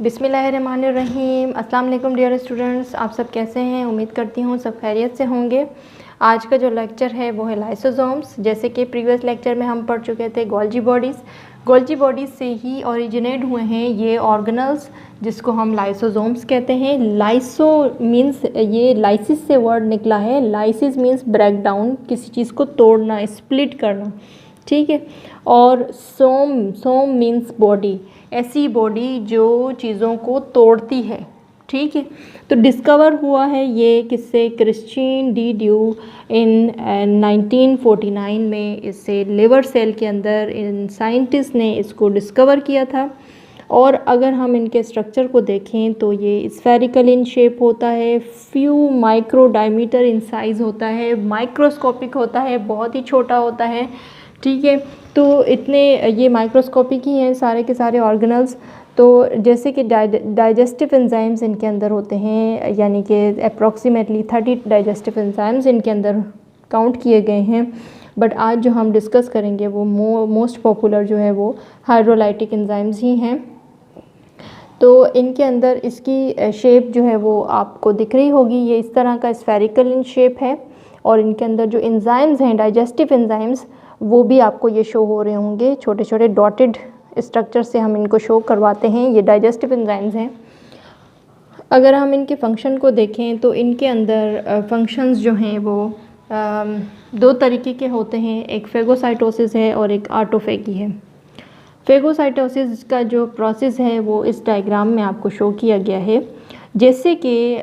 बिस्मिल्लाहिर्रहमानिर्रहीम। अस्सलाम वालेकुम डियर स्टूडेंट्स, आप सब कैसे हैं? उम्मीद करती हूँ सब खैरियत से होंगे। आज का जो लेक्चर है वो है लाइसोसोम्स। जैसे कि प्रीवियस लेक्चर में हम पढ़ चुके थे गोल्जी बॉडीज़ से ही ओरिजिनेट हुए हैं ये ऑर्गेनल्स, जिसको हम लाइसोसोम्स कहते हैं। लाइसो मीन्स ये लाइसिस से वर्ड निकला है। लाइसिस मीन्स ब्रेक डाउन, किसी चीज़ को तोड़ना, स्प्लिट करना, ठीक है। और सोम मीन्स बॉडी, ऐसी बॉडी जो चीज़ों को तोड़ती है, ठीक है। तो डिस्कवर हुआ है ये किससे? क्रिस्टीन डी ड्यू इन 1949 में। इससे लिवर सेल के अंदर इन साइंटिस्ट ने इसको डिस्कवर किया था। और अगर हम इनके स्ट्रक्चर को देखें तो ये स्फेरिकल इन शेप होता है, few micro diameter in size होता है, माइक्रोस्कोपिक होता है, बहुत ही छोटा होता है, ठीक है। तो इतने ये माइक्रोस्कोपिक ही हैं सारे के सारे ऑर्गेनल्स। तो जैसे कि डाइजेस्टिव एंजाइम्स इनके अंदर होते हैं, यानी कि अप्रॉक्सीमेटली 30 डाइजेस्टिव एंजाइम्स इनके अंदर काउंट किए गए हैं। बट आज जो हम डिस्कस करेंगे वो मोस्ट पॉपुलर जो है वो हाइड्रोलाइटिक एंजाइम्स ही हैं। तो इनके अंदर इसकी शेप जो है वो आपको दिख रही होगी, ये इस तरह का स्फेरिकल इन शेप है। और इनके अंदर जो एंजाइम्स हैं, डाइजेस्टिव एंजाइम्स, वो भी आपको ये शो हो रहे होंगे। छोटे छोटे डॉटेड स्ट्रक्चर से हम इनको शो करवाते हैं, ये डाइजेस्टिव एंजाइम्स हैं। अगर हम इनके फंक्शन को देखें तो इनके अंदर फंक्शंस जो हैं वो दो तरीके के होते हैं, एक फेगोसाइटोसिस है और एक ऑटोफेगी है। फेगोसाइटोसिस का जो प्रोसेस है वो इस डायग्राम में आपको शो किया गया है। जैसे कि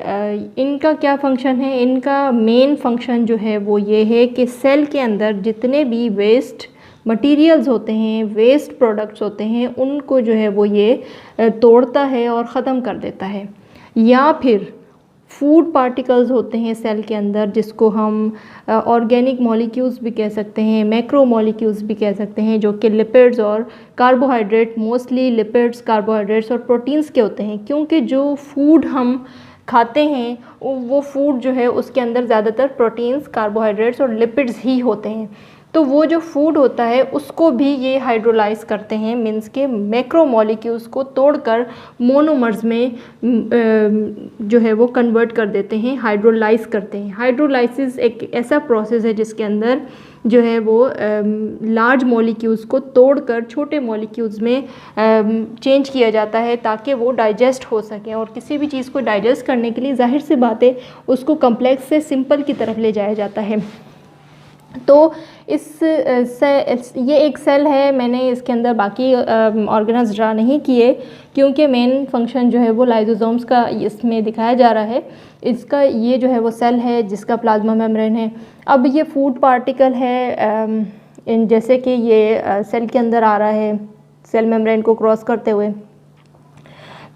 इनका क्या फंक्शन है, इनका मेन फंक्शन जो है वो ये है कि सेल के अंदर जितने भी वेस्ट मटेरियल्स होते हैं, वेस्ट प्रोडक्ट्स होते हैं, उनको जो है वो ये तोड़ता है और ख़त्म कर देता है। या फिर फूड पार्टिकल्स होते हैं सेल के अंदर, जिसको हम ऑर्गेनिक मॉलिक्यूल्स भी कह सकते हैं, मैक्रो मॉलिक्यूल्स भी कह सकते हैं, जो कि लिपिड्स और कार्बोहाइड्रेट, मोस्टली लिपिड्स, कार्बोहाइड्रेट्स और प्रोटीन्स के होते हैं। क्योंकि जो फूड हम खाते हैं वो फूड जो है उसके अंदर ज़्यादातर प्रोटीन्स, कार्बोहाइड्रेट्स और लिपिड्स ही होते हैं। तो वो जो फूड होता है उसको भी ये हाइड्रोलाइज करते हैं, मीन्स के मैक्रो मॉलिक्यूल्स को तोड़कर मोनोमर्स में जो है वो कन्वर्ट कर देते हैं, हाइड्रोलाइज करते हैं। हाइड्रोलाइसिस एक ऐसा प्रोसेस है जिसके अंदर जो है वो लार्ज मॉलिक्यूल्स को तोड़कर छोटे मॉलिक्यूल्स में चेंज किया जाता है ताकि वो डाइजेस्ट हो सकें। और किसी भी चीज़ को डाइजेस्ट करने के लिए जाहिर सी बात है उसको कम्प्लेक्स से सिंपल की तरफ ले जाया जाता है। तो ये एक सेल है। मैंने इसके अंदर बाकी ऑर्गेनल्स ड्रा नहीं किए क्योंकि मेन फंक्शन जो है वो लाइसोसोम्स का इसमें दिखाया जा रहा है। इसका ये जो है वो सेल है जिसका प्लाज्मा मेम्ब्रेन है। अब ये फूड पार्टिकल है, जैसे कि ये सेल के अंदर आ रहा है सेल मेम्ब्रेन को क्रॉस करते हुए,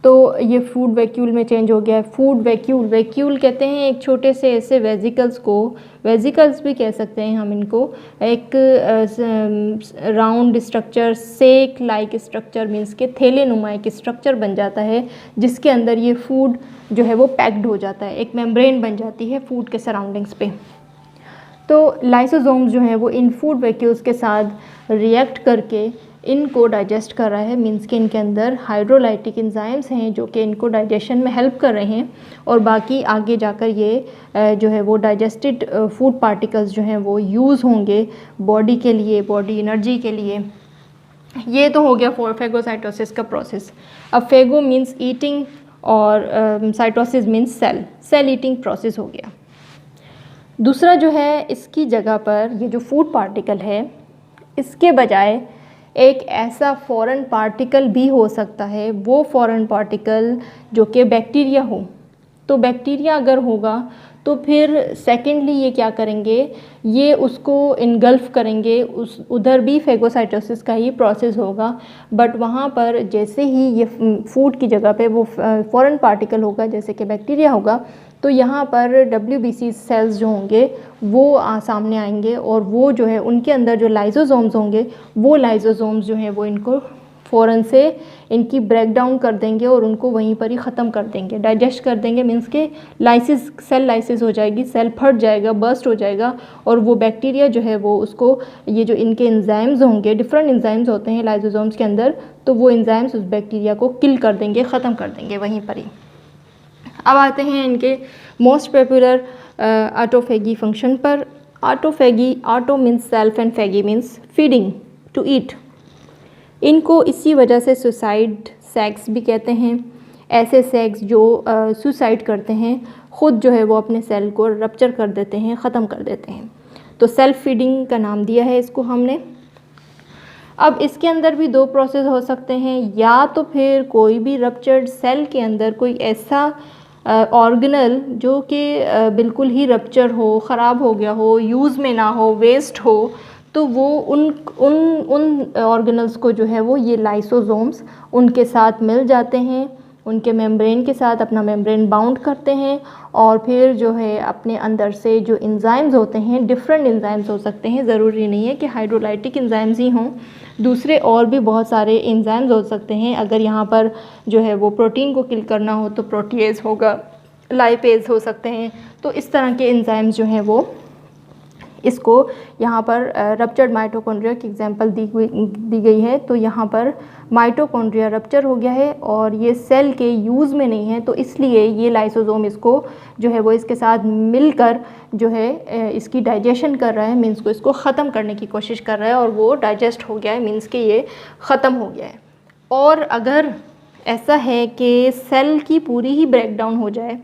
तो ये फूड वैक्यूल में चेंज हो गया है। फूड वैक्यूल कहते हैं एक छोटे से ऐसे वेजिकल्स को, वेजिकल्स भी कह सकते हैं हम इनको, एक राउंड स्ट्रक्चर, सेक लाइक स्ट्रक्चर, मीन्स के थैले नुमा एक स्ट्रक्चर बन जाता है जिसके अंदर ये फूड जो है वो पैक्ड हो जाता है, एक मेम्ब्रेन बन जाती है फूड के सराउंडिंग्स पे। तो लाइसोसोम्स जो हैं वो इन फूड वैक्यूल्स के साथ रिएक्ट करके इनको डाइजेस्ट कर रहा है, मीन्स कि इनके अंदर हाइड्रोलाइटिक एंजाइम्स हैं जो कि इनको डाइजेशन में हेल्प कर रहे हैं। और बाकी आगे जाकर ये जो है वो डाइजेस्टेड फूड पार्टिकल्स जो हैं वो यूज़ होंगे बॉडी के लिए, बॉडी एनर्जी के लिए। ये तो हो गया फेगोसाइटोसिस का प्रोसेस। अब फेगो मीन्स ईटिंग और cytosis means cell eating process हो गया। दूसरा जो है, इसकी जगह पर ये जो फूड पार्टिकल है इसके बजाय एक ऐसा फॉरेन पार्टिकल भी हो सकता है, वो फॉरेन पार्टिकल जो कि बैक्टीरिया हो। तो बैक्टीरिया अगर होगा तो फिर सेकेंडली ये क्या करेंगे, ये उसको इनगल्फ करेंगे, उधर भी फेगोसाइटोसिस का ही प्रोसेस होगा। बट वहाँ पर जैसे ही ये फूड की जगह पे वो फॉरेन पार्टिकल होगा, जैसे कि बैक्टीरिया होगा, तो यहाँ पर WBC सेल्स जो होंगे वो सामने आएंगे और वो जो है उनके अंदर जो लाइसोसोम्स होंगे वो लाइसोसोम्स जो हैं वो इनको फ़ौरन से इनकी ब्रेक डाउन कर देंगे और उनको वहीं पर ही ख़त्म कर देंगे, डाइजेस्ट कर देंगे। मीन्स के लाइसिस, सेल लाइसिस हो जाएगी, सेल फट जाएगा, बर्स्ट हो जाएगा और वो बैक्टीरिया जो है वो उसको, ये जो इनके एंजाइम्स होंगे, डिफरेंट एंजाइम्स होते हैं लाइसोसोम्स के अंदर, तो वो एंजाइम्स उस बैक्टीरिया को किल कर देंगे, ख़त्म कर देंगे वहीं पर ही। अब आते हैं इनके मोस्ट पॉपुलर ऑटोफेगी फंक्शन पर। Autophagy, auto means self and phagy means feeding, to eat. इनको इसी वजह से सुसाइड सेक्स भी कहते हैं। ऐसे सेक्स जो सुसाइड करते हैं, ख़ुद जो है वो अपने सेल को रप्चर कर देते हैं, ख़त्म कर देते हैं, तो सेल्फ फीडिंग का नाम दिया है इसको हमने। अब इसके अंदर भी दो प्रोसेस हो सकते हैं, या तो फिर कोई भी रप्चर्ड सेल के अंदर कोई ऐसा ऑर्गेनल जो कि बिल्कुल ही रप्चर हो, ख़राब हो गया हो, यूज़ में ना हो, वेस्ट हो, तो वो उन ऑर्गेनल्स को जो है वो ये लाइसोसोम्स उनके साथ मिल जाते हैं, उनके मेम्ब्रेन के साथ अपना मेम्ब्रेन बाउंड करते हैं और फिर जो है अपने अंदर से जो एंजाइम्स होते हैं, डिफरेंट एंजाइम्स हो सकते हैं, ज़रूरी नहीं है कि हाइड्रोलाइटिक एंजाइम्स ही हों, दूसरे और भी बहुत सारे एंजाइम्स हो सकते हैं। अगर यहाँ पर जो है वो प्रोटीन को किल करना हो तो प्रोटीएज होगा, लाइपेज हो सकते हैं। तो इस तरह के एंजाइम्स जो हैं वो इसको यहाँ पर रप्चर्ड माइटोकॉन्ड्रिया की एग्जांपल दी गई है। तो यहाँ पर माइटोकॉन्ड्रिया रप्चर हो गया है और ये सेल के यूज़ में नहीं है, तो इसलिए ये लाइसोसोम इसको जो है वो इसके साथ मिलकर जो है इसकी डाइजेशन कर रहा है, मीन्स को इसको ख़त्म करने की कोशिश कर रहा है और वो डाइजेस्ट हो गया है, मीन्स कि ये ख़त्म हो गया है। और अगर ऐसा है कि सेल की पूरी ही ब्रेक डाउन हो जाए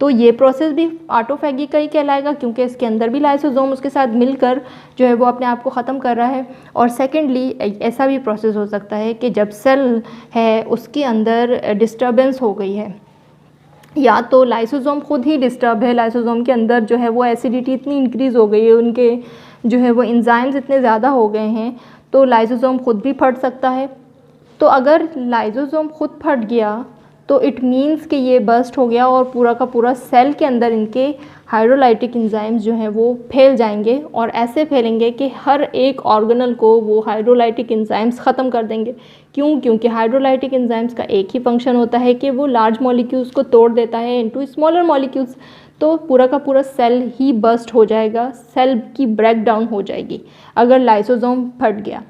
तो ये प्रोसेस भी ऑटोफेगी का ही कहलाएगा, क्योंकि इसके अंदर भी लाइसोसोम उसके साथ मिलकर जो है वो अपने आप को ख़त्म कर रहा है। और सेकेंडली ऐसा भी प्रोसेस हो सकता है कि जब सेल है उसके अंदर डिस्टर्बेंस हो गई है, या तो लाइसोसोम खुद ही डिस्टर्ब है, लाइसोसोम के अंदर जो है वो एसिडिटी इतनी इंक्रीज़ हो गई है, उनके जो है वो एंजाइम्स इतने ज़्यादा हो गए हैं, तो लाइसोसोम खुद भी फट सकता है। तो अगर लाइसोसोम खुद फट गया तो इट मीन्स कि ये बर्स्ट हो गया और पूरा का पूरा सेल के अंदर इनके हाइड्रोलाइटिक एंजाइम्स जो हैं वो फैल जाएंगे, और ऐसे फैलेंगे कि हर एक ऑर्गेनल को वो हाइड्रोलाइटिक एंजाइम्स ख़त्म कर देंगे। क्यों? क्योंकि हाइड्रोलाइटिक एंजाइम्स का एक ही फंक्शन होता है कि वो लार्ज मॉलिक्यूल्स को तोड़ देता है इनटू स्मॉलर मॉलिक्यूल्स, तो पूरा का पूरा सेल ही बर्स्ट हो जाएगा, सेल की ब्रेक डाउन हो जाएगी अगर लाइसोसोम फट गया।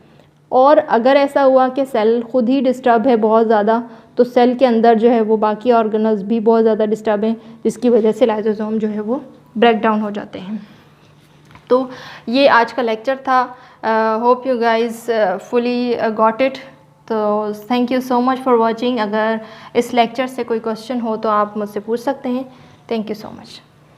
और अगर ऐसा हुआ कि सेल खुद ही डिस्टर्ब है बहुत ज़्यादा, तो सेल के अंदर जो है वो बाकी ऑर्गेनल्स भी बहुत ज़्यादा डिस्टर्ब हैं, जिसकी वजह से लाइसोसोम जो है वो ब्रेक डाउन हो जाते हैं। तो ये आज का लेक्चर था। Hope you guys fully got it. तो thank you so much for watching. अगर इस लेक्चर से कोई क्वेश्चन हो तो आप मुझसे पूछ सकते हैं। Thank you so much.